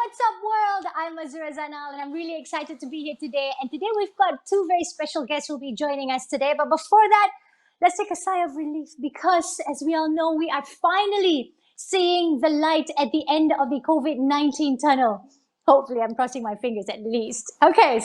what's up world? I'm Azura Zainal and I'm really excited to be here today. And today we've got two very special guests who will be joining us today. But before that, let's take a sigh of relief because as we all know, we are finally seeing the light at the end of the COVID-19 tunnel. Hopefully, I'm crossing my fingers at least. Okay,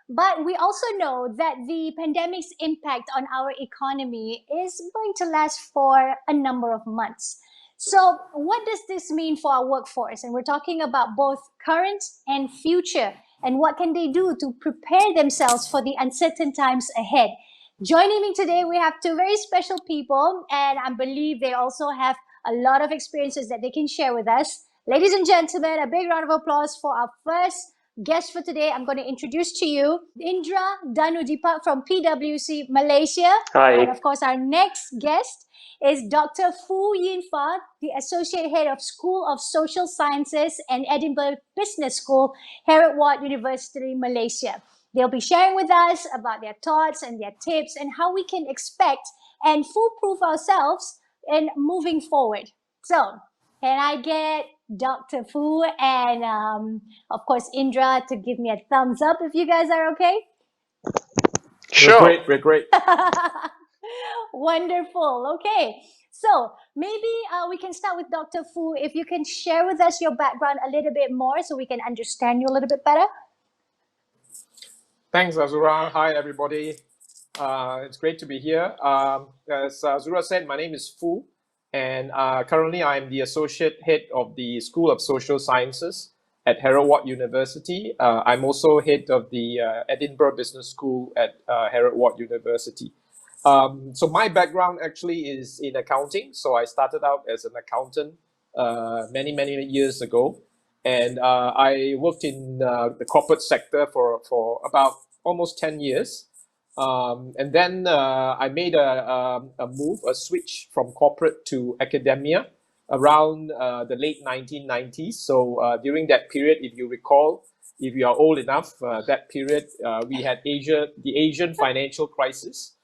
but we also know that the pandemic's impact on our economy is going to last for a number of months. So what does this mean for our workforce? And we're talking about both current and future. And what can they do to prepare themselves for the uncertain times ahead? Joining me today, we have two very special people. And I believe they also have a lot of experiences that they can share with us. Ladies and gentlemen, a big round of applause for our first guest for today. I'm going to introduce to you Indra Dhanu Dipak from PwC Malaysia. Hi. And of course, our next guest is Dr. Foo Yin Fah, the Associate Head of School of Social Sciences and Edinburgh Business School, Heriot-Watt University Malaysia. They'll be sharing with us about their thoughts and their tips and how we can expect and foolproof ourselves in moving forward. So, can I get Dr. Foo and, of course, Indra to give me a thumbs up if you guys are okay? Sure. We're great. Wonderful. Okay. So maybe we can start with Dr. Foo. If you can share with us your background a little bit more so we can understand you a little bit better. Thanks, Azura. Hi, everybody. It's great to be here. As Azura said, my name is Foo, and currently I'm the Associate Head of the School of Social Sciences at Heriot-Watt University. I'm also head of the Edinburgh Business School at Heriot-Watt University. So my background actually is in accounting. So I started out as an accountant many years ago. And I worked in the corporate sector for about almost 10 years. And then I made a switch from corporate to academia around the late 1990s. So during that period, if you recall, if you are old enough, that period, we had the Asian financial crisis.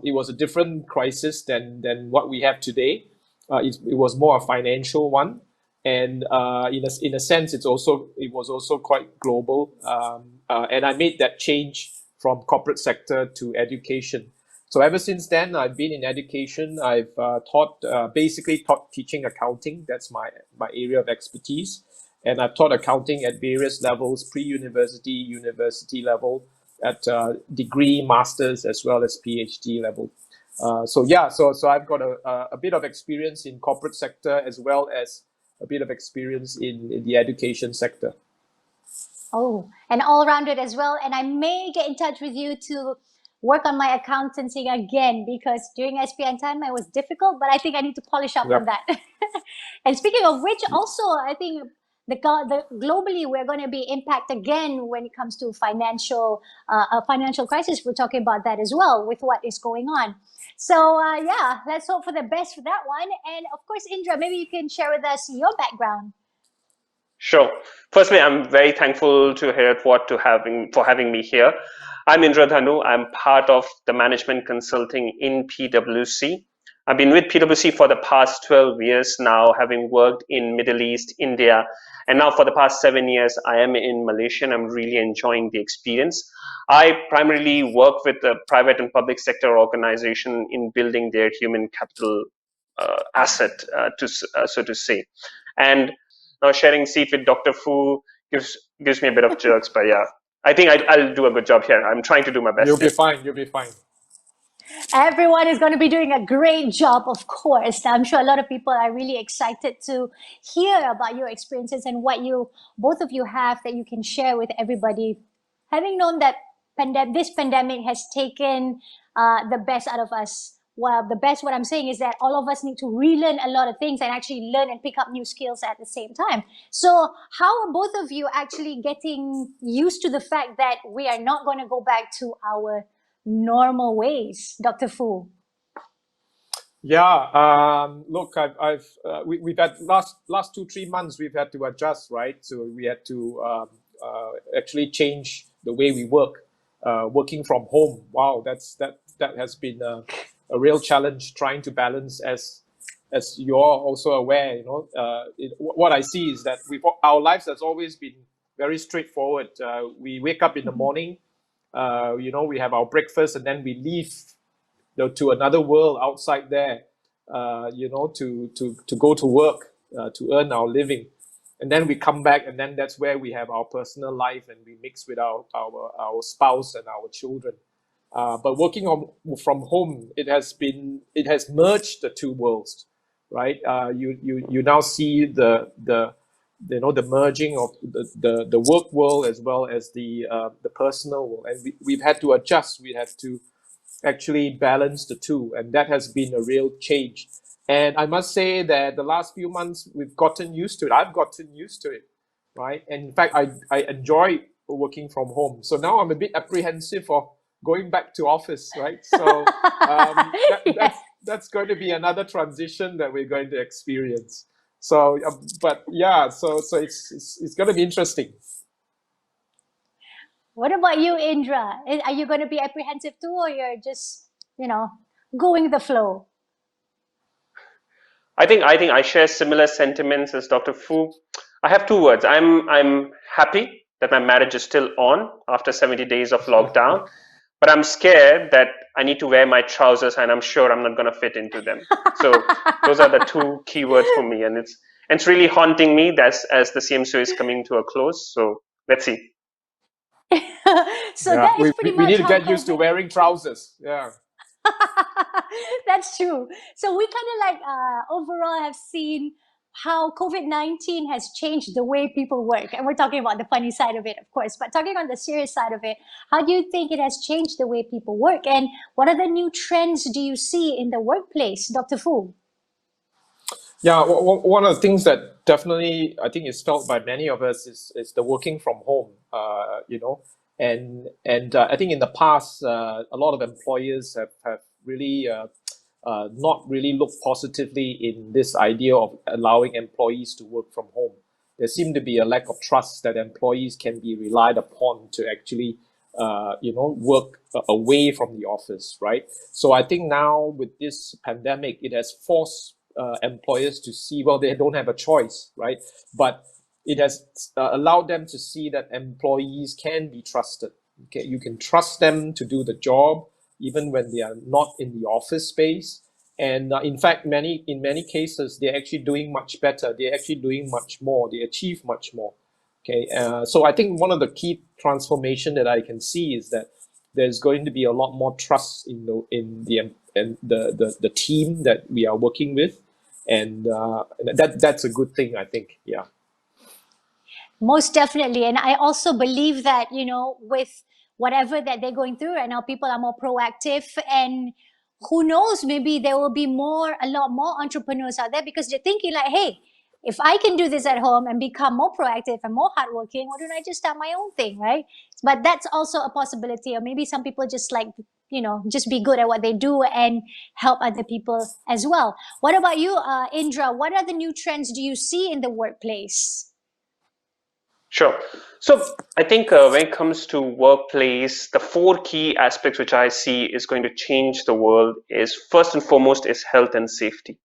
It was a different crisis than what we have today. It was more a financial one. And in a sense, it was also quite global. And I made that change from corporate sector to education. So ever since then, I've been in education. I've basically taught teaching accounting. That's my area of expertise. And I've taught accounting at various levels, pre-university, university level, at degree, masters, as well as PhD level. So I've got a bit of experience in corporate sector as well as a bit of experience in the education sector. Oh, and all-rounded as well. And I may get in touch with you to work on my accountancy again because during SPN time it was difficult, but I think I need to polish up on that. And speaking of which, also I think globally we're going to be impacted again when it comes to financial crisis. We're talking about that as well with what is going on. So yeah, let's hope for the best for that one. And of course, Indra, maybe you can share with us your background. Sure. Firstly, I'm very thankful to Heriot-Watt for having me here. I'm Indra Dhanu. I'm part of the management consulting in PwC. I've been with PwC for the past 12 years now, having worked in Middle East, India, and now for the past 7 years, I am in Malaysia and I'm really enjoying the experience. I primarily work with the private and public sector organization in building their human capital asset, so to say. And now sharing seat with Dr. Foo gives me a bit of jerks, but yeah, I think I'll do a good job here. I'm trying to do my best. You'll be fine. You'll be fine. Everyone is going to be doing a great job, of course. I'm sure a lot of people are really excited to hear about your experiences and what both of you have that you can share with everybody. Having known that this pandemic has taken the best out of us. Well, the best, what I'm saying is that all of us need to relearn a lot of things and actually learn and pick up new skills at the same time. So how are both of you actually getting used to the fact that we are not going to go back to our normal ways, Dr. Foo? Yeah, look, we've had last 2-3 months we've had to adjust, right? So we had to actually change the way we work, working from home. Wow, that has been a real challenge trying to balance as as you're also aware, what I see is that our lives has always been very straightforward. We wake up in the morning, we have our breakfast, and then we leave to another world outside there, to go to work, to earn our living. And then we come back, and then that's where we have our personal life, and we mix with our spouse and our children. But working from home, it has merged the two worlds, right? You now see the merging of the work world as well as the personal world, and we've had to adjust. We have to actually balance the two, and that has been a real change. And I must say that the last few months we've gotten used to it. I've gotten used to it, right? And in fact, I enjoy working from home. So now I'm a bit apprehensive of going back to office, right? So that's going to be another transition that we're going to experience. So, but yeah, so it's going to be interesting. What about you, Indra? Are you going to be apprehensive too, or you're just, going with the flow? I think I share similar sentiments as Dr. Foo. I have two words. I'm happy that my marriage is still on after 70 days of lockdown, but I'm scared that I need to wear my trousers, and I'm sure I'm not going to fit into them. So those are the two key words for me, and it's really haunting me as the CMSO is coming to a close. So let's see. So that is pretty much we need to get used to wearing trousers. Yeah. That's true. So we kind of overall have seen how COVID-19 has changed the way people work. And we're talking about the funny side of it, of course, but talking on the serious side of it, how do you think it has changed the way people work? And what are the new trends do you see in the workplace, Dr. Foo? Yeah, one of the things that definitely I think is felt by many of us is the working from home, and I think in the past, a lot of employers have really not really looked positively in this idea of allowing employees to work from home. There seemed to be a lack of trust that employees can be relied upon to actually, work away from the office, right? So I think now with this pandemic, it has forced employers to see, well, they don't have a choice, right? But it has allowed them to see that employees can be trusted. Okay, you can trust them to do the job even when they are not in the office space. And in fact, in many cases, they're actually doing much better. They're actually doing much more. They achieve much more. Okay, so I think one of the key transformation that I can see is that there's going to be a lot more trust in the team that we are working with, and that's a good thing, I think. Yeah. Most definitely. And I also believe that, with whatever that they're going through right now, people are more proactive, and who knows, maybe there will be a lot more entrepreneurs out there because they're thinking like, hey, if I can do this at home and become more proactive and more hardworking, why don't I just start my own thing, right? But that's also a possibility. Or maybe some people just just be good at what they do and help other people as well. What about you, Indra? What are the new trends do you see in the workplace? Sure. So I think when it comes to workplace, the four key aspects which I see is going to change the world is first and foremost is health and safety,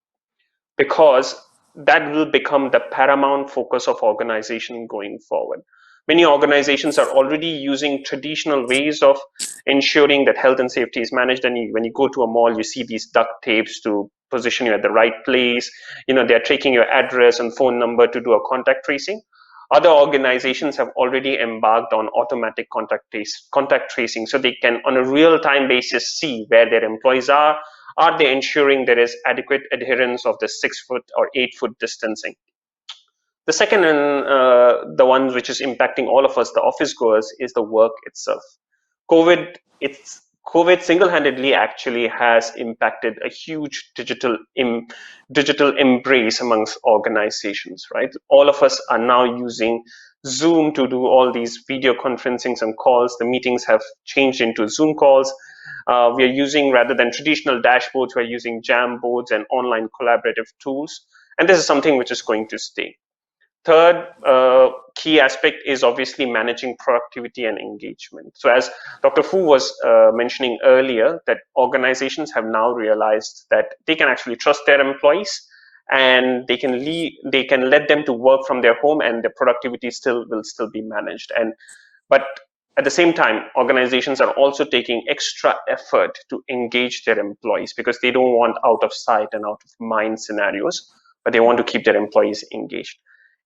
because that will become the paramount focus of organization going forward. Many organizations are already using traditional ways of ensuring that health and safety is managed. And when you go to a mall, you see these duct tapes to position you at the right place. They're taking your address and phone number to do a contact tracing. Other organizations have already embarked on automatic contact tracing, so they can on a real-time basis see where their employees are. Are they ensuring there is adequate adherence of the 6 foot or 8 foot distancing? The second, and the one which is impacting all of us, the office goers, is the work itself. COVID single-handedly actually has impacted a huge digital embrace amongst organizations, right? All of us are now using Zoom to do all these video conferencings and calls. The meetings have changed into Zoom calls. We are using, rather than traditional dashboards, we're using Jamboards and online collaborative tools. And this is something which is going to stay. Third key aspect is obviously managing productivity and engagement. So as Dr. Foo was mentioning earlier, that organizations have now realized that they can actually trust their employees and they can let them to work from their home, and the productivity will still be managed. But at the same time, organizations are also taking extra effort to engage their employees, because they don't want out of sight and out of mind scenarios, but they want to keep their employees engaged.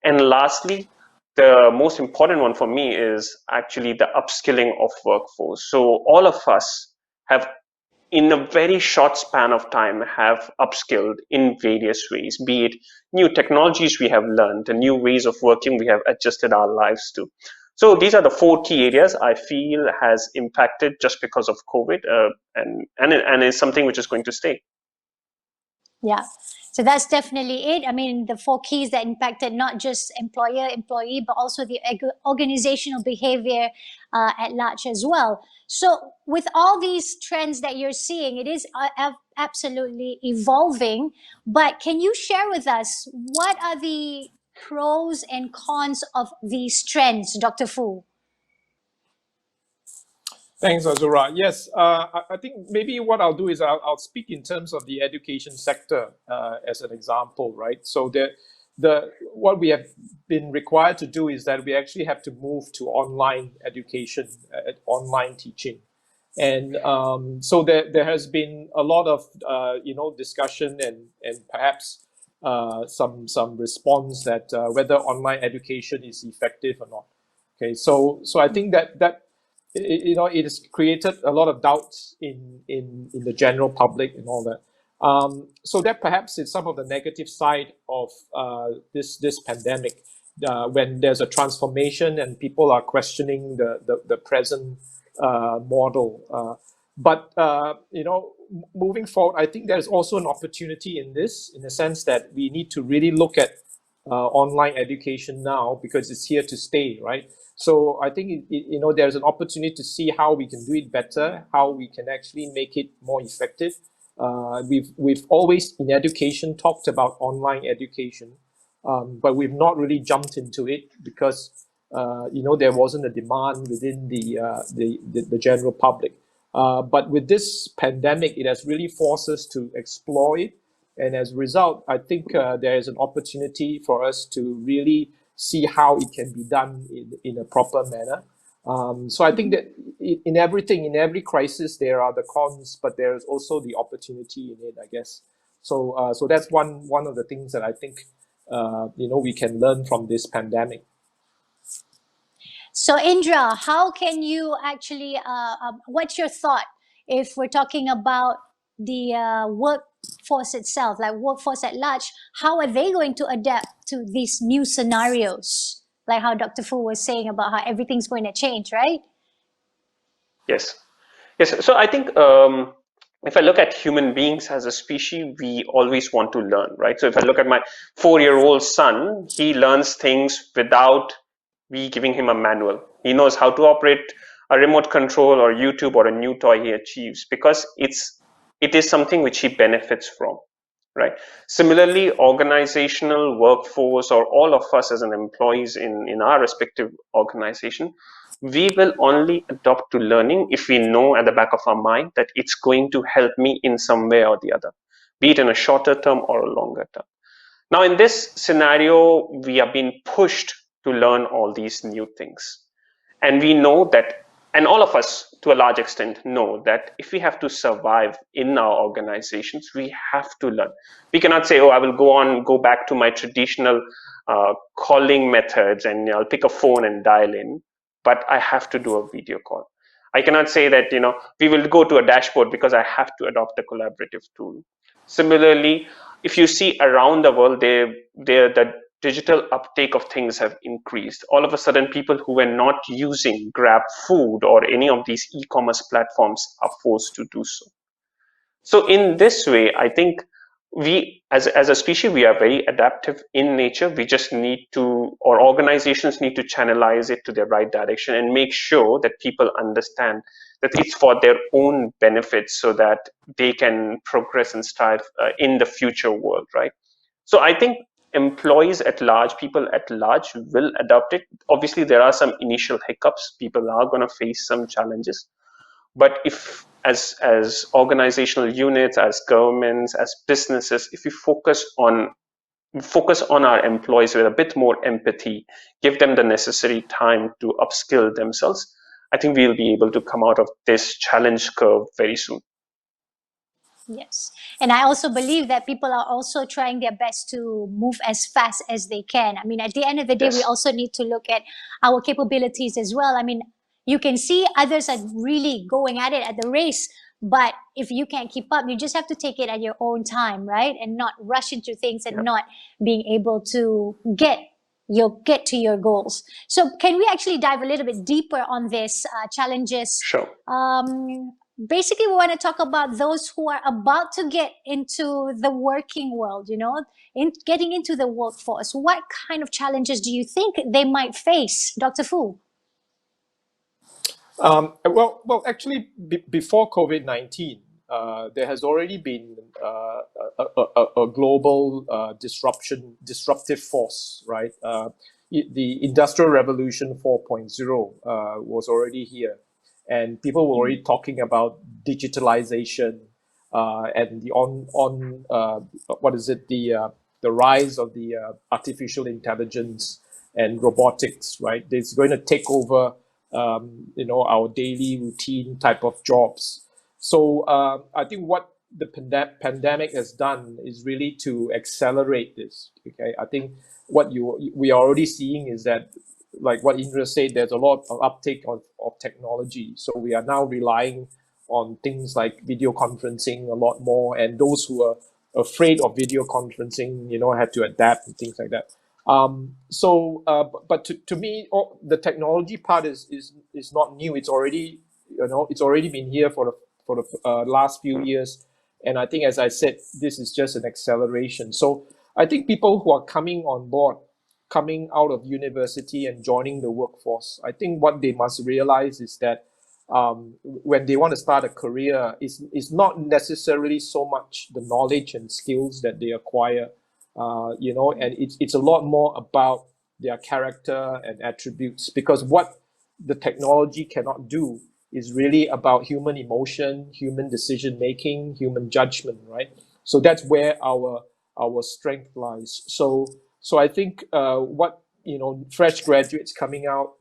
And lastly, the most important one for me is actually the upskilling of workforce. So all of us have, in a very short span of time, have upskilled in various ways, be it new technologies we have learned, and new ways of working we have adjusted our lives to. So these are the 4 key areas I feel has impacted just because of COVID, and is something which is going to stay. Yeah. So that's definitely it. I mean, the 4 keys that impacted not just employer, employee, but also the organizational behavior at large as well. So with all these trends that you're seeing, it is absolutely evolving. But can you share with us, what are the pros and cons of these trends, Dr. Foo? Thanks, Azura. Yes, I think maybe what I'll do is I'll speak in terms of the education sector as an example, right? So what we have been required to do is that we actually have to move to online education, online teaching. And so there has been a lot of discussion and perhaps some response that whether online education is effective or not. Okay, so I think that it has created a lot of doubts in the general public and all that. So that perhaps is some of the negative side of this pandemic, when there's a transformation and people are questioning the present model. But moving forward, I think there's also an opportunity in this, in the sense that we need to really look at online education now, because it's here to stay, right? So I think there's an opportunity to see how we can do it better, how we can actually make it more effective. We've always in education talked about online education, but we've not really jumped into it because there wasn't a demand within the general public. But with this pandemic, it has really forced us to explore it, and as a result, I think there is an opportunity for us to really see how it can be done in a proper manner. So I think that in every crisis, there are the cons, but there's also the opportunity in it, I guess. So that's one of the things that I think we can learn from this pandemic. So Indra, how can you actually, what's your thought if we're talking about the workforce itself, like workforce at large? How are they going to adapt to these new scenarios? Like how Dr. Foo was saying about how everything's going to change, right? Yes. So I think if I look at human beings as a species, we always want to learn, right? So if I look at my 4-year-old son, he learns things without we giving him a manual. He knows how to operate a remote control or YouTube or a new toy he achieves, because it is something which he benefits from, right? Similarly, organizational workforce, or all of us as an employees in our respective organization, we will only adopt to learning if we know at the back of our mind that it's going to help me in some way or the other, be it in a shorter term or a longer term. Now, in this scenario, we are being pushed to learn all these new things. And we know that, and all of us to a large extent know that if we have to survive in our organizations, we have to learn. We cannot say, oh, I will go back to my traditional calling methods and I'll pick a phone and dial in, but I have to do a video call. I cannot say that, we will go to a dashboard because I have to adopt a collaborative tool. Similarly, if you see around the world, the digital uptake of things have increased. All of a sudden, people who were not using Grab Food or any of these e-commerce platforms are forced to do so. So in this way, I think we, as a species, we are very adaptive in nature. We just need to, or organizations need to channelize it to the right direction and make sure that people understand that it's for their own benefits, so that they can progress and strive in the future world, right? So I think employees at large, people at large will adopt it. Obviously, there are some initial hiccups. People are going to face some challenges. But if, as organizational units, as governments, as businesses, if we focus on focus on our employees with a bit more empathy, give them the necessary time to upskill themselves, I think we'll be able to come out of this challenge curve very soon. Yes. And I also believe that people are also trying their best to move as fast as they can. I mean, at the end of the day, we also need to look at our capabilities as well. I mean, you can see others are really going at it at the race, but if you can't keep up, you just have to take it at your own time, right? And not rush into things and not being able to get to your goals. So can we actually dive a little bit deeper on this challenges? Sure. Basically, we want to talk about those who are about to get into the working world, you know, getting into the workforce. What kind of challenges do you think they might face, Dr. Foo? Well, actually, before COVID-19, there has already been a global disruptive force, right? The Industrial Revolution 4.0 was already here. And people were already talking about digitalization and the the rise of the artificial intelligence and robotics, right? It's going to take over, our daily routine type of jobs. So I think what the pandemic has done is really to accelerate this. Okay, I think what we are already seeing is that, like what Indra said, there's a lot of uptake of technology. So we are now relying on things like video conferencing a lot more, and those who are afraid of video conferencing, had to adapt and things like that. But to me, the technology part is not new. It's already, it's already been here for the last few years. And I think, as I said, this is just an acceleration. So I think people who are coming on board, coming out of university and joining the workforce, I think what they must realize is that when they want to start a career, it's not necessarily so much the knowledge and skills that they acquire, and it's a lot more about their character and attributes, because what the technology cannot do is really about human emotion, human decision making, human judgment, right? So that's where our strength lies. So I think what fresh graduates coming out,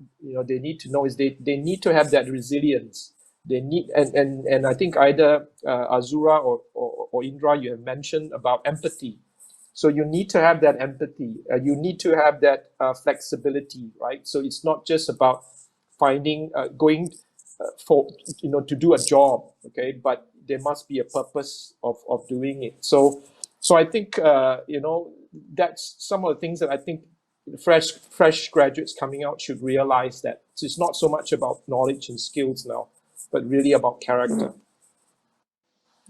they need to know is they need to have that resilience. They need, and I think either Azura or Indra, you have mentioned about empathy. So you need to have that empathy. You need to have that flexibility, right? So it's not just about finding going for to do a job, okay? But there must be a purpose of doing it. So I think that's some of the things that I think fresh graduates coming out should realize, that it's not so much about knowledge and skills now, but really about character.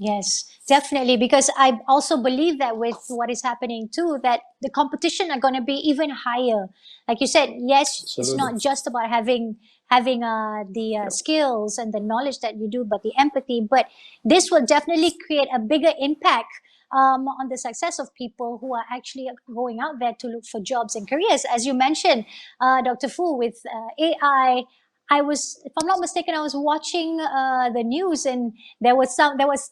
Yes, definitely, because I also believe that with what is happening too, that the competition are going to be even higher. Like you said, yes, Absolutely. It's not just about having the skills and the knowledge that you do, but the empathy. But this will definitely create a bigger impact on the success of people who are actually going out there to look for jobs and careers. As you mentioned, Dr. Foo, with AI, if I'm not mistaken, I was watching the news, and there was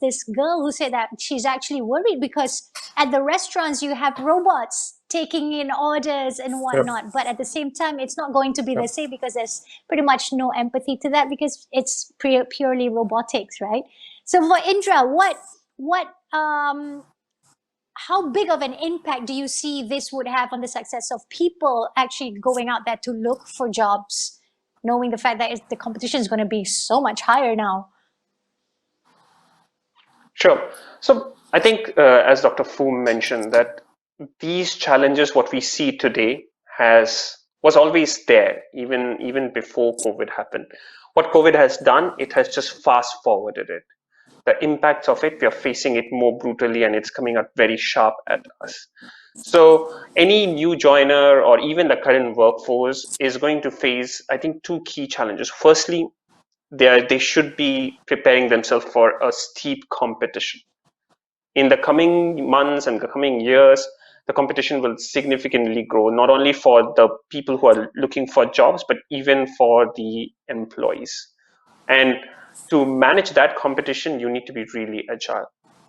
this girl who said that she's actually worried because at the restaurants you have robots taking in orders and whatnot, but at the same time it's not going to be the same, because there's pretty much no empathy to that, because it's purely robotics, right? So for Indra, how big of an impact do you see this would have on the success of people actually going out there to look for jobs, knowing the fact that the competition is going to be so much higher now? Sure. So I think, as Dr. Foo mentioned, that these challenges, what we see today, was always there, even before COVID happened. What COVID has done, it has just fast forwarded it. The impacts of it, we are facing it more brutally, and it's coming out very sharp at us. So any new joiner or even the current workforce is going to face, I think, two key challenges. Firstly, they should be preparing themselves for a steep competition. In the coming months and the coming years, the competition will significantly grow, not only for the people who are looking for jobs, but even for the employees. And to manage that competition, you need to be really agile.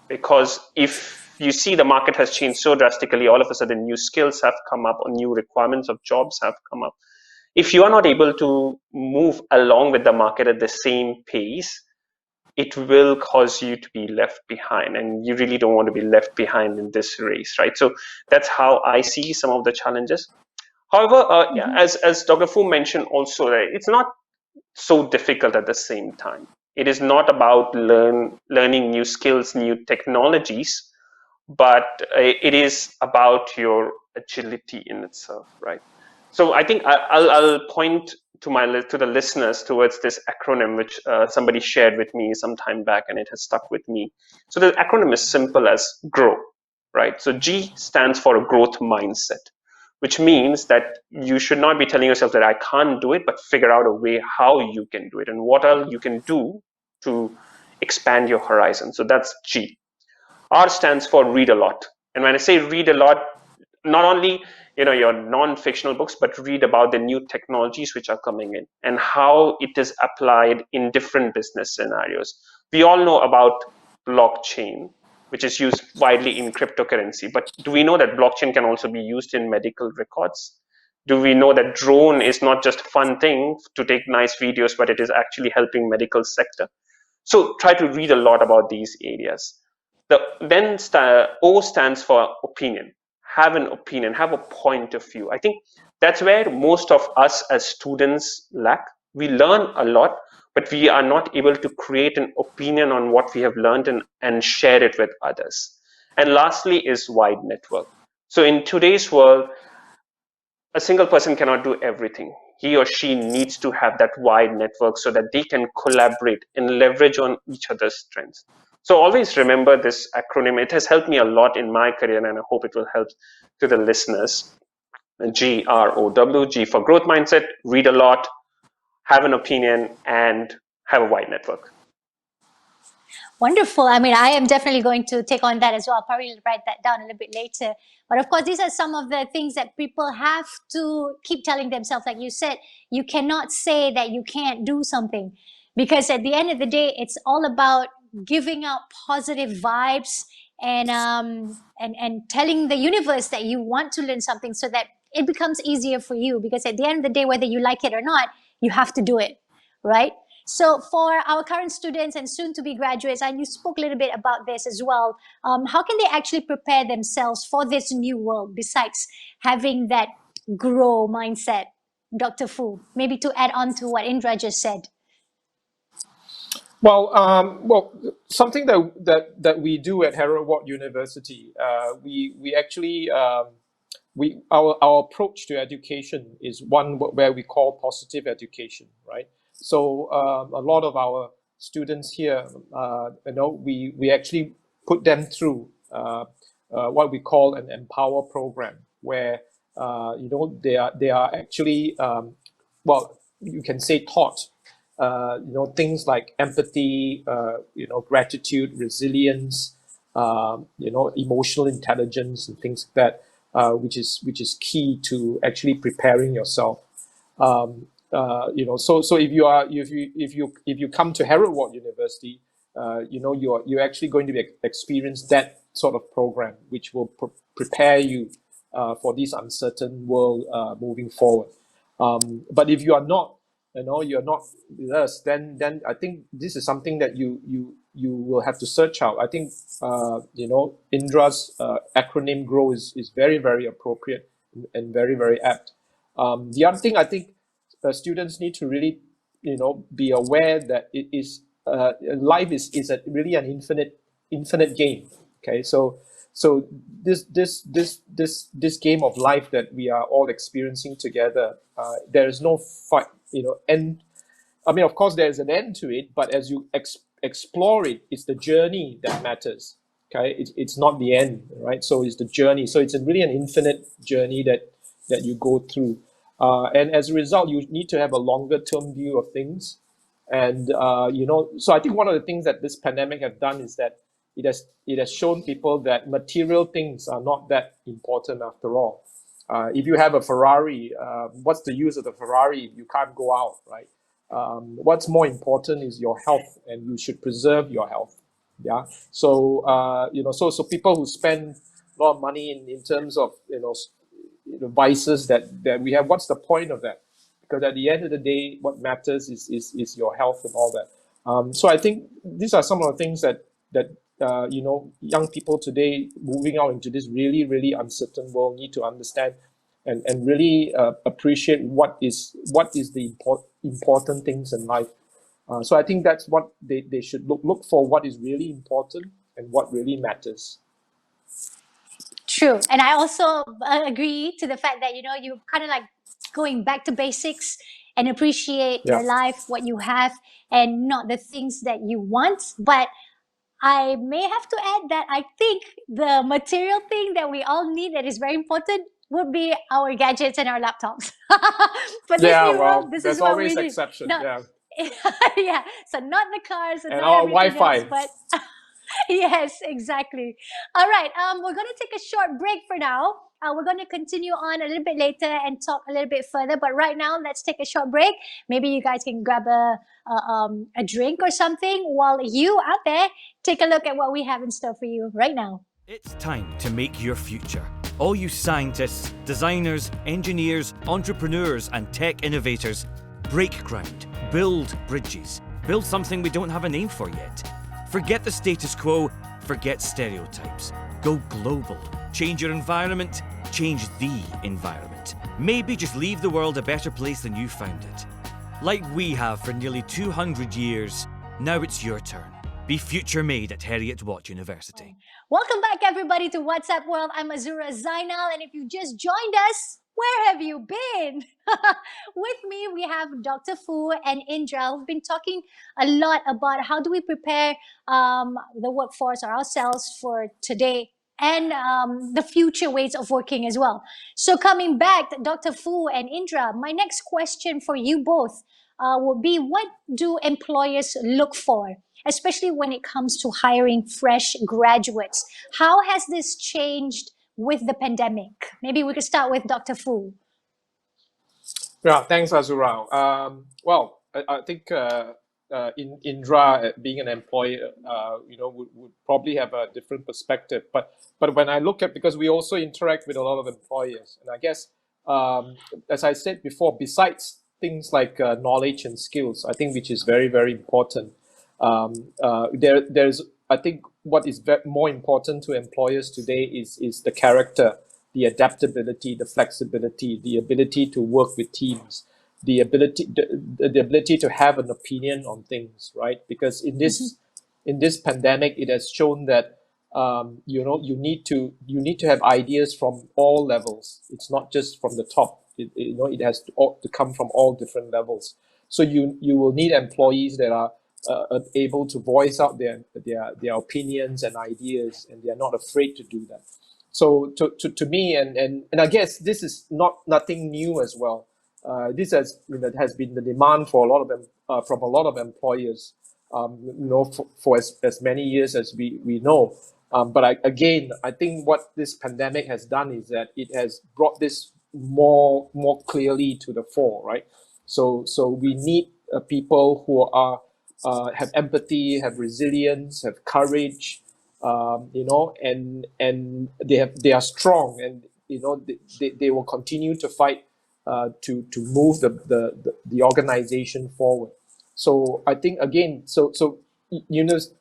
because if you see the market has changed so drastically, all of a sudden new skills have come up or new requirements of jobs have come up. If you are not able to move along with the market at the same pace, it will cause you to be left behind, and you really don't want to be left behind in this race, right? So that's how I see some of the challenges. However, as Dr. Fu mentioned also, right, it's not so difficult at the same time. It is not about learning new skills, new technologies, but it is about your agility in itself, right? So I think I'll point to the listeners towards this acronym which somebody shared with me some time back, and it has stuck with me. So the acronym is simple as GROW, right? So G stands for a growth mindset, which means that you should not be telling yourself that I can't do it, but figure out a way how you can do it and what all you can do to expand your horizon. So that's G. R stands for read a lot. And when I say read a lot, not only your non-fictional books, but read about the new technologies which are coming in and how it is applied in different business scenarios. We all know about blockchain, which is used widely in cryptocurrency. But do we know that blockchain can also be used in medical records? Do we know that drone is not just a fun thing to take nice videos, but it is actually helping medical sector? So try to read a lot about these areas. O stands for opinion. Have an opinion, have a point of view. I think that's where most of us as students lack. We learn a lot, but we are not able to create an opinion on what we have learned and share it with others. And lastly is wide network. So in today's world, a single person cannot do everything. He or she needs to have that wide network so that they can collaborate and leverage on each other's strengths. So always remember this acronym. It has helped me a lot in my career, and I hope it will help to the listeners. GROW, G for growth mindset, read a lot, have an opinion, and have a wide network. Wonderful. I mean, I am definitely going to take on that as well. I'll probably write that down a little bit later. But of course, these are some of the things that people have to keep telling themselves. Like you said, you cannot say that you can't do something, because at the end of the day, it's all about giving out positive vibes and telling the universe that you want to learn something so that it becomes easier for you. Because at the end of the day, whether you like it or not, you have to do it, right? So for our current students and soon to be graduates, and you spoke a little bit about this as well, how can they actually prepare themselves for this new world besides having that grow mindset? Dr. Fu, maybe to add on to what Indra just said. Well, something that we do at Heriot-Watt University, we actually our approach to education is one where we call positive education, right? So a lot of our students here, we actually put them through what we call an empower program, where they are actually you can say taught things like empathy, gratitude, resilience, emotional intelligence, and things like that, which is key to actually preparing yourself. So if you come to Heriot-Watt University, you're actually going to experience that sort of program, which will prepare you for this uncertain world moving forward. But if you are not, you're not with us, then I think this is something that you will have to search out. I think Indra's acronym GROW is very, very appropriate and very, very apt. The other thing I think students need to really be aware that it is life is really an infinite game. Okay, so this game of life that we are all experiencing together, there is no end. I mean, of course, there's an end to it, but as you explore it, it's the journey that matters. Okay, it's not the end, right? So it's the journey. So it's really an infinite journey that you go through, and as a result, you need to have a longer term view of things. And so I think one of the things that this pandemic has done is that it has shown people that material things are not that important after all. If you have a Ferrari, what's the use of the Ferrari if you can't go out, right? What's more important is your health, and you should preserve your health. Yeah. So so people who spend a lot of money in terms of vices that we have, what's the point of that? Because at the end of the day, what matters is your health and all that. So I think these are some of the things that young people today moving out into this really, really uncertain world need to understand and really appreciate what is the important things in life. So I think that's what they should look for, what is really important and what really matters. True. And I also agree to the fact that, you kind of like going back to basics and appreciate your life, what you have, and not the things that you want. But I may have to add that I think the material thing that we all need that is very important would be our gadgets and our laptops. For this new world, this there's is what always we need. exception. Yeah. So not the cars and not our Wi-Fi, else, but yes, exactly. All right. We're going to take a short break for now. We're going to continue on a little bit later and talk a little bit further. But right now, let's take a short break. Maybe you guys can grab a drink or something while you out there take a look at what we have in store for you right now. It's time to make your future. All you scientists, designers, engineers, entrepreneurs, and tech innovators, break ground, build bridges, build something we don't have a name for yet. Forget the status quo, forget stereotypes. Go global. Change your environment, change the environment. Maybe just leave the world a better place than you found it. Like we have for nearly 200 years, now it's your turn. Be FutureMade at Heriot-Watt University. Welcome back, everybody, to What's Up World. I'm Azura Zainal, and if you just joined us, where have you been? With me, we have Dr. Foo and Indra, who've been talking a lot about how do we prepare the workforce or ourselves for today and the future ways of working as well. So coming back, Dr. Foo and Indra, my next question for you both would be, what do employers look for, especially when it comes to hiring fresh graduates? How has this changed with the pandemic? Maybe we could start with Dr. Foo. Yeah, thanks, Azura. Well, I think Indra, being an employer, would probably have a different perspective. But when I look at, because we also interact with a lot of employers, and I guess, as I said before, besides things like knowledge and skills, I think which is very, very important. There's, I think, what is more important to employers today is the character, the adaptability, the flexibility, the ability to work with teams, the ability to have an opinion on things, right? Because in this pandemic, it has shown that you need to have ideas from all levels. It's not just from the top. It has to come from all different levels. So you will need employees that are able to voice out their opinions and ideas, and they are not afraid to do that. So to me, and I guess this is nothing new as well. This has been the demand for a lot of them from a lot of employers, for as many years as we know. But I think what this pandemic has done is that it has brought this more clearly to the fore, right? So we need people who are have empathy, have resilience, have courage, and they are strong, and they will continue to fight to move the organization forward. So I think again, so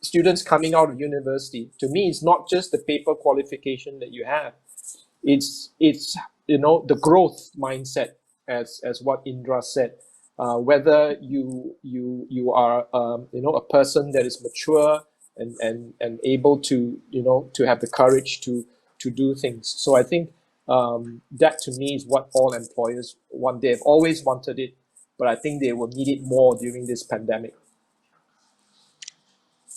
students coming out of university, to me, it's not just the paper qualification that you have. It's the growth mindset, as what Indra said. Whether you are a person that is mature and able to to have the courage to do things. So I think that to me is what all employers want. They've always wanted it, but I think they will need it more during this pandemic.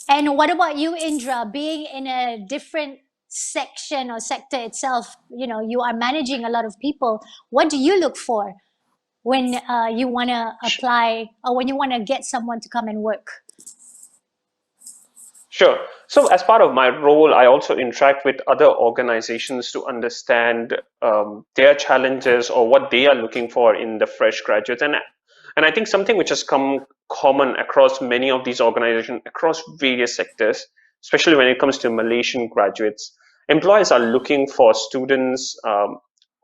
And what about you, Indra? Being in a different section or sector itself, you are managing a lot of people. What do you look for when you want to apply or when you want to get someone to come and work? Sure. So as part of my role, I also interact with other organizations to understand their challenges or what they are looking for in the fresh graduates. And I think something which has come common across many of these organizations, across various sectors, especially when it comes to Malaysian graduates. Employers are looking for students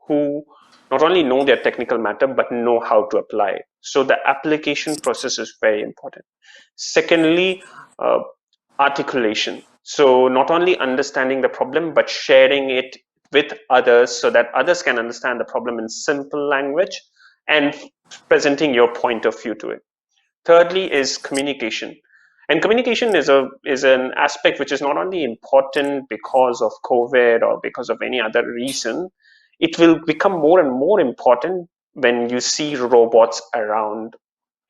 who not only know their technical matter, but know how to apply it. So the application process is very important. Secondly, articulation. So not only understanding the problem, but sharing it with others so that others can understand the problem in simple language and presenting your point of view to it. Thirdly is communication. And communication is an aspect which is not only important because of COVID or because of any other reason. It will become more and more important when you see robots around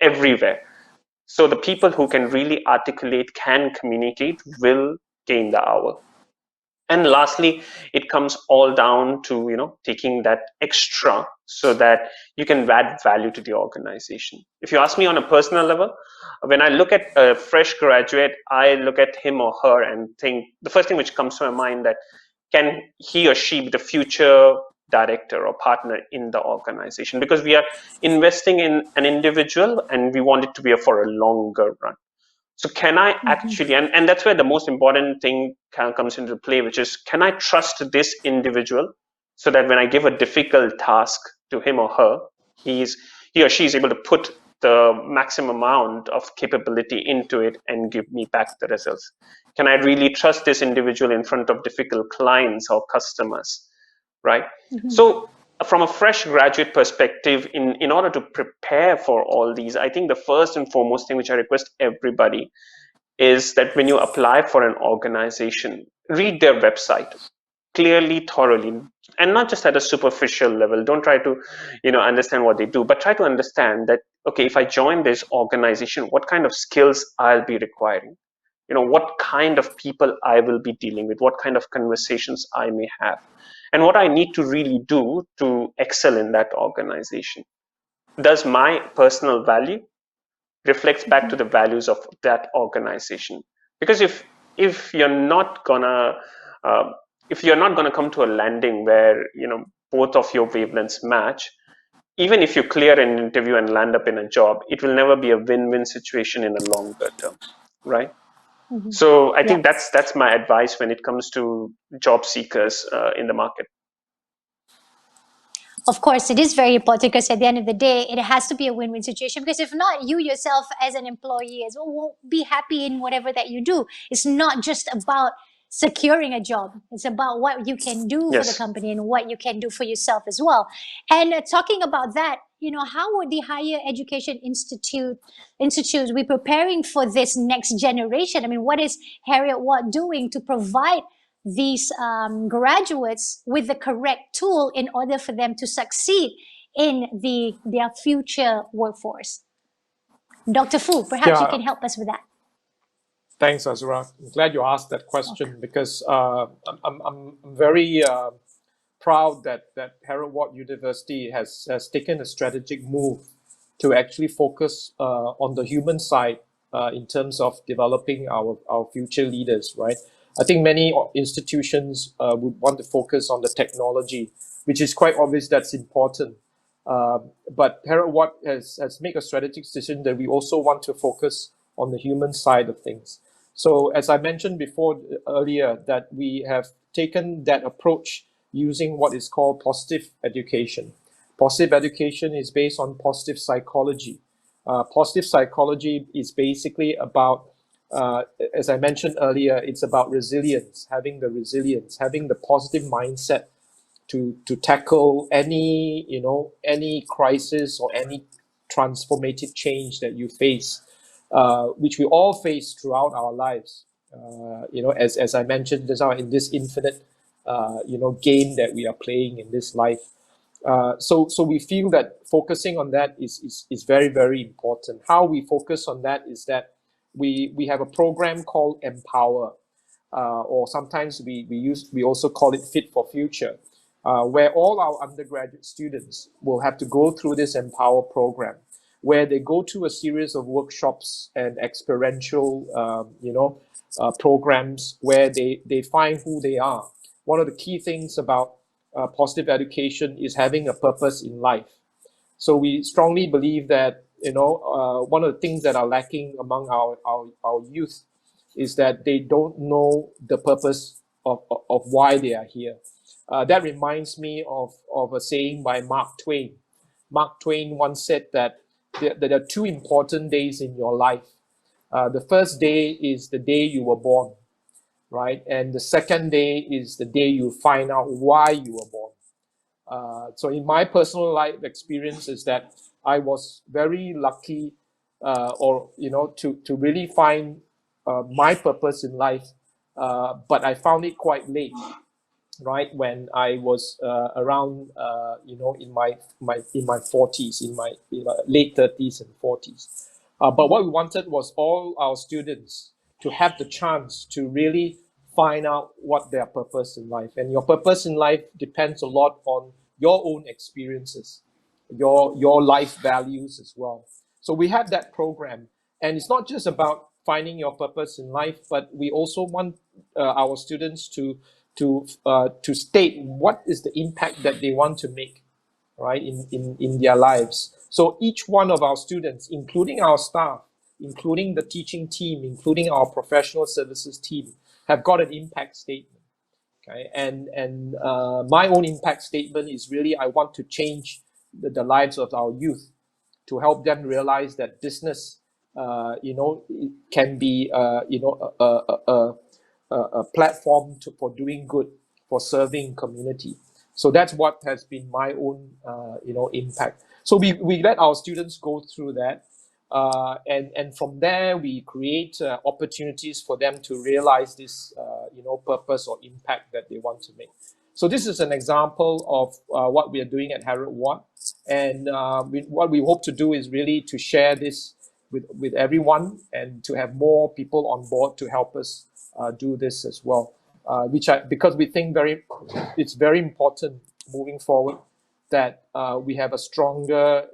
everywhere. So the people who can really articulate, can communicate, will gain the hour. And lastly, it comes all down to, taking that extra so that you can add value to the organization. If you ask me on a personal level, when I look at a fresh graduate, I look at him or her and think the first thing which comes to my mind that can he or she be the future director or partner in the organization, because we are investing in an individual and we want it to be for a longer run. So can I actually, and that's where the most important thing comes into play, which is, can I trust this individual so that when I give a difficult task to him or her, he or she is able to put the maximum amount of capability into it and give me back the results? Can I really trust this individual in front of difficult clients or customers, right? So from a fresh graduate perspective, in order to prepare for all these, I think the first and foremost thing which I request everybody is that when you apply for an organization, read their website clearly, thoroughly, and not just at a superficial level. Don't try to, understand what they do, but try to understand that, okay, if I join this organization, what kind of skills I'll be requiring, what kind of people I will be dealing with, what kind of conversations I may have, and what I need to really do to excel in that organization. Does my personal value reflects back to the values of that organization? Because if you're not gonna come to a landing where both of your wavelengths match, even if you clear an interview and land up in a job, it will never be a win-win situation in a longer term, right? So I think that's my advice when it comes to job seekers in the market. Of course, it is very important, because at the end of the day, it has to be a win-win situation, because if not, you yourself as an employee as well won't be happy in whatever that you do. It's not just about securing a job. It's about what you can do for the company and what you can do for yourself as well. And talking about that, how would the higher education institutes be preparing for this next generation? I mean, what is Heriot-Watt doing to provide these graduates with the correct tool in order for them to succeed in their future workforce? Dr. Foo, perhaps you can help us with that. Thanks, Azura. I'm glad you asked that question, because I'm very proud that Heriot-Watt University has taken a strategic move to actually focus on the human side in terms of developing our future leaders, right? I think many institutions would want to focus on the technology, which is quite obvious that's important. But Heriot-Watt has made a strategic decision that we also want to focus on the human side of things. So as I mentioned earlier, that we have taken that approach using what is called positive education. Positive education is based on positive psychology. Positive psychology is basically about, as I mentioned earlier, it's about resilience, having the positive mindset to tackle any crisis or any transformative change that you face, which we all face throughout our lives. As I mentioned just now, in this infinite game that we are playing in this life. So we feel that focusing on that is very, very important. How we focus on that is that we have a program called Empower, or sometimes we also call it Fit for Future, where all our undergraduate students will have to go through this Empower program, where they go to a series of workshops and experiential programs where they find who they are. One of the key things about positive education is having a purpose in life. So we strongly believe that one of the things that are lacking among our youth is that they don't know the purpose of why they are here. That reminds me of a saying by Mark Twain. Mark Twain once said that there are two important days in your life. The first day is the day you were born, right? And the second day is the day you find out why you were born. So in my personal life experience is that I was very lucky, to really find my purpose in life, but I found it quite late, right? When I was around, in my 40s, in my late 30s and 40s. But what we wanted was all our students to have the chance to really find out what their purpose in life. And your purpose in life depends a lot on your own experiences, your life values as well. So we have that program, and it's not just about finding your purpose in life, but we also want our students to state what is the impact that they want to make, right, in their lives. So each one of our students, including our staff, including the teaching team, including our professional services team, have got an impact statement. Okay, and my own impact statement is really, I want to change the lives of our youth, to help them realize that business, it can be, a platform for doing good, for serving community. So that's what has been my own, impact. So we let our students go through that. And from there, we create opportunities for them to realize this, purpose or impact that they want to make. So this is an example of what we are doing at Heriot-Watt. And what we hope to do is really to share this with everyone, and to have more people on board to help us do this as well. Because we think it's very important moving forward that we have a stronger,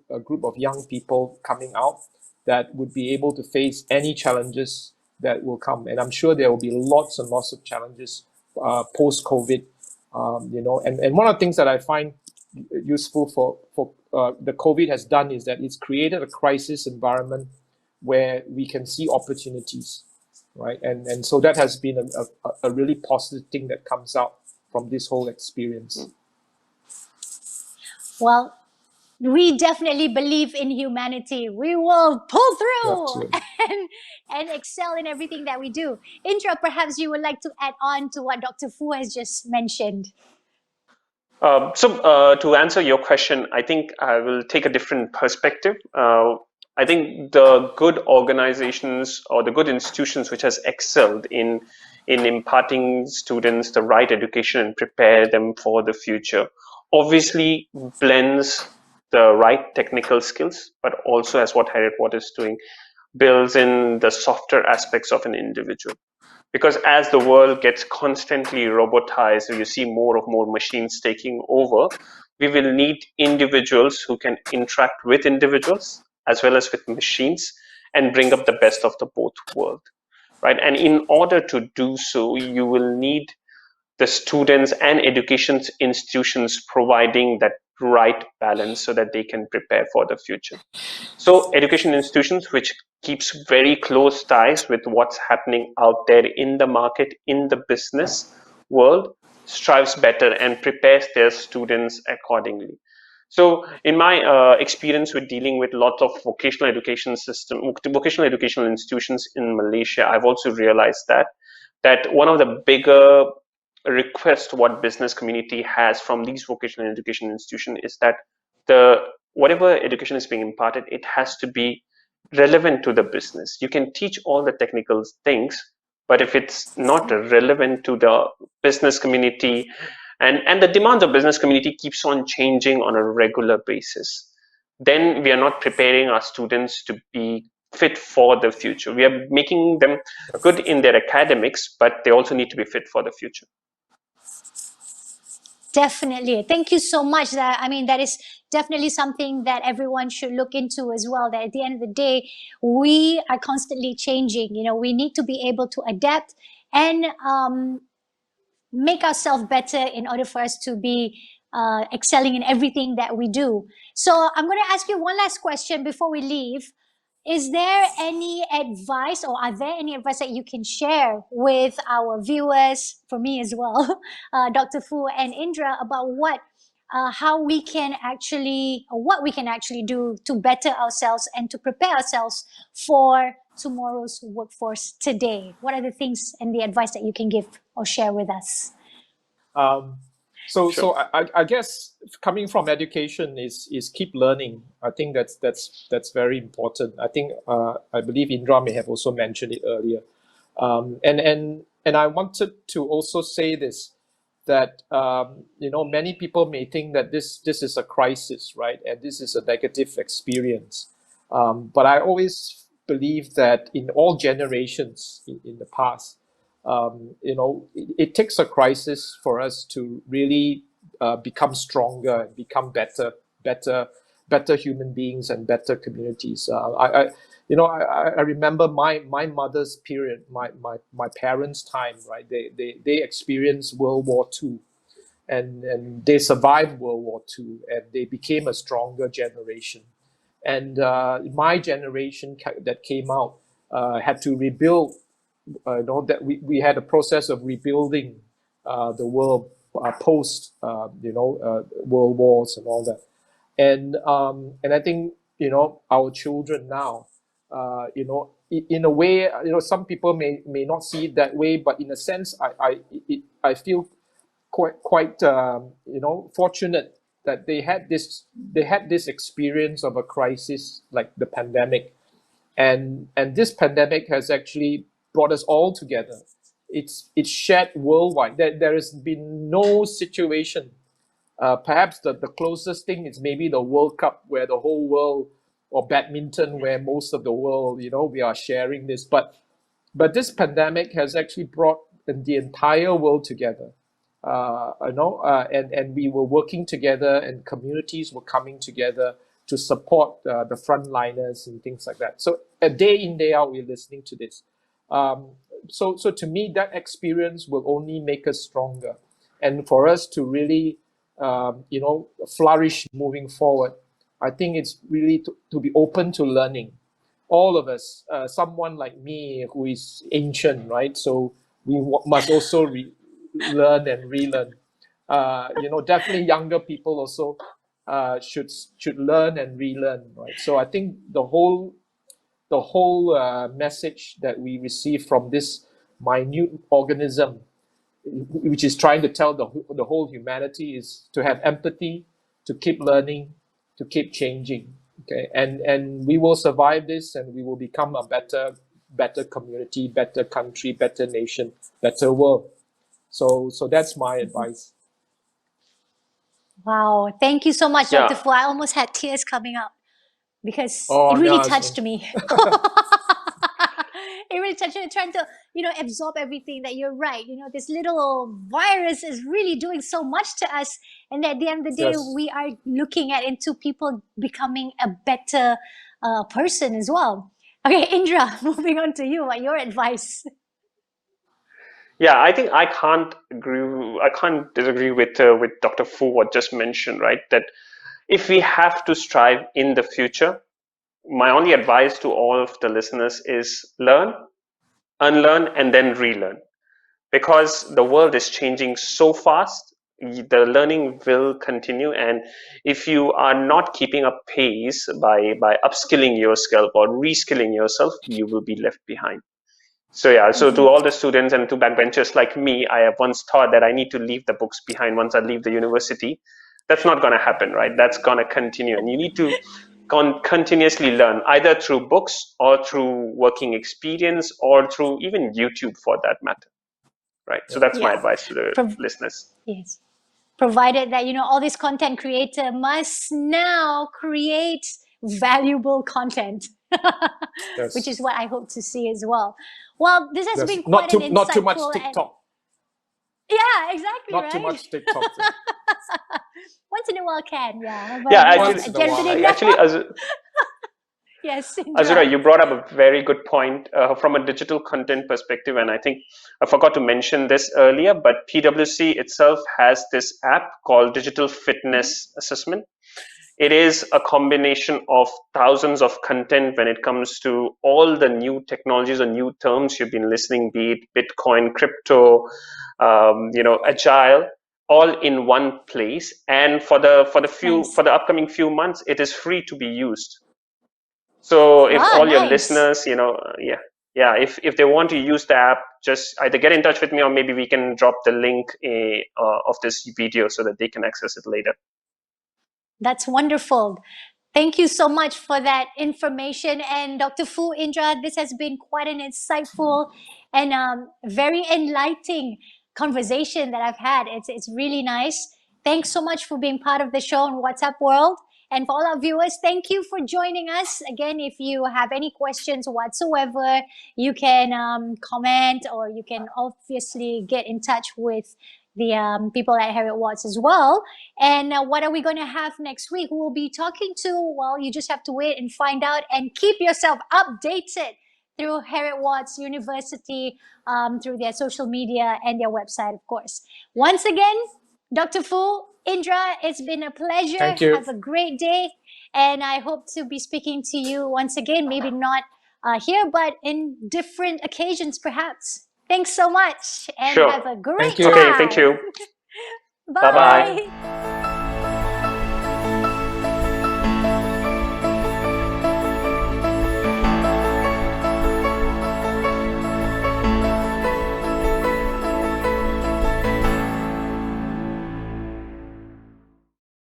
a group of young people coming out that would be able to face any challenges that will come. And I'm sure there will be lots and lots of challenges post-COVID, and one of the things that I find useful for the COVID has done is that it's created a crisis environment where we can see opportunities, right? And so that has been a really positive thing that comes out from this whole experience. Well, we definitely believe in humanity. We will pull through and excel in everything that we do. Indra, perhaps you would like to add on to what Dr. Foo has just mentioned. To answer your question, I think I will take a different perspective. I think the good organizations or the good institutions which has excelled in imparting students the right education and prepare them for the future obviously blends the right technical skills, but also, as what Heriot-Watt is doing, builds in the softer aspects of an individual. Because as the world gets constantly robotized, you see more machines taking over, we will need individuals who can interact with individuals as well as with machines and bring up the best of the both worlds, right? And in order to do so, you will need the students and education institutions providing that right balance so that they can prepare for the future. So education institutions which keeps very close ties with what's happening out there in the market, in the business world, strives better and prepares their students accordingly. So in my experience with dealing with lots of vocational educational institutions in Malaysia, I've also realized that one of the bigger requests what business community has from these vocational education institutions is that whatever education is being imparted, it has to be relevant to the business. You can teach all the technical things, but if it's not relevant to the business community, and the demands of business community keeps on changing on a regular basis, then we are not preparing our students to be fit for the future. We are making them good in their academics, but they also need to be fit for the future. Definitely. Thank you so much. That is definitely something that everyone should look into as well. That at the end of the day, we are constantly changing. We need to be able to adapt and make ourselves better in order for us to be excelling in everything that we do. So I'm going to ask you one last question before we leave. is there any advice, or are there any advice that you can share with our viewers, for me as well, Dr. Foo and Indra, about how we can actually, or what we can actually do to better ourselves and to prepare ourselves for tomorrow's workforce today? What are the things and the advice that you can give or share with us? So I guess coming from education is keep learning. I think that's very important. I think I believe Indra may have also mentioned it earlier, and I wanted to also say this, that many people may think that this is a crisis, right, and this is a negative experience, but I always believe that in all generations in the past, it takes a crisis for us to really become stronger and become better human beings and better communities. I remember my mother's period, my parents' time, right? They experienced World War II, and they survived World War II, and they became a stronger generation. And my generation that came out had to rebuild. That we had a process of rebuilding the world post world wars and all that, and I think our children now, in a way, some people may not see it that way, but in a sense, I feel quite fortunate that they had this experience of a crisis like the pandemic, and this pandemic has actually brought us all together. It's shared worldwide. There has been no situation. Perhaps the closest thing is maybe the World Cup, where the whole world, or badminton, where most of the world, we are sharing this. But this pandemic has actually brought the entire world together. And we were working together, and communities were coming together to support the frontliners and things like that. So day in, day out, we're listening to this. So to me, that experience will only make us stronger. And for us to really, flourish moving forward, I think it's really to be open to learning. All of us, someone like me who is ancient, right? So we must also learn and relearn. Definitely younger people also should learn and relearn, right? So I think the whole message that we receive from this minute organism, which is trying to tell the whole humanity, is to have empathy, to keep learning, to keep changing. Okay, and we will survive this, and we will become a better community, better country, better nation, better world. So that's my advice. Wow, thank you so much, Dr. Foo. I almost had tears coming up because it really touched me. It really touched me, trying to, absorb everything that you're right. This little virus is really doing so much to us. And at the end of the day, we are looking into people becoming a better person as well. Okay, Indra, moving on to you. What your advice? Yeah, I think I can't disagree with Dr. Foo what just mentioned, right? That if we have to strive in the future, my only advice to all of the listeners is learn, unlearn, and then relearn. Because the world is changing so fast, the learning will continue. And if you are not keeping up pace by upskilling yourself or reskilling yourself, you will be left behind. So yeah, so to all the students and to backbenchers like me, I have once thought that I need to leave the books behind once I leave the university. That's not going to happen, right? That's going to continue. And you need to continuously learn, either through books or through working experience or through even YouTube for that matter, right? So that's my advice to the listeners. Yes. Provided that, all these content creator must now create valuable content, which is what I hope to see as well. Well, this has been quite an insightful... Not too much TikTok. Yeah, exactly, not too much TikTok. Once in a while can, yeah. But actually, yes, Azura, you brought up a very good point from a digital content perspective, and I think I forgot to mention this earlier, but PwC itself has this app called Digital Fitness Assessment. It is a combination of thousands of content when it comes to all the new technologies or new terms you've been listening, be it Bitcoin, crypto, agile, all in one place. And for the upcoming few months, it is free to be used. So if all your listeners, if they want to use the app, just either get in touch with me or maybe we can drop the link of this video so that they can access it later. That's wonderful. Thank you so much for that information. And Dr. Foo, Indra, this has been quite an insightful and very enlightening conversation that I've had. It's really nice. Thanks so much for being part of the show on WhatsApp World. And for all our viewers, thank you for joining us. Again, if you have any questions whatsoever, you can comment, or you can obviously get in touch with the people at Heriot-Watt as well. And what are we going to have next week? We'll be talking to, well, you just have to wait and find out, and keep yourself updated through Heriot-Watt University, through their social media and their website, of course. Once again, Dr. Foo, Indra, it's been a pleasure. Thank you. Have a great day. And I hope to be speaking to you once again, maybe not here, but in different occasions, perhaps. Thanks so much, and Sure. have a great Thank you. time. Okay, thank you. Bye. Bye-bye.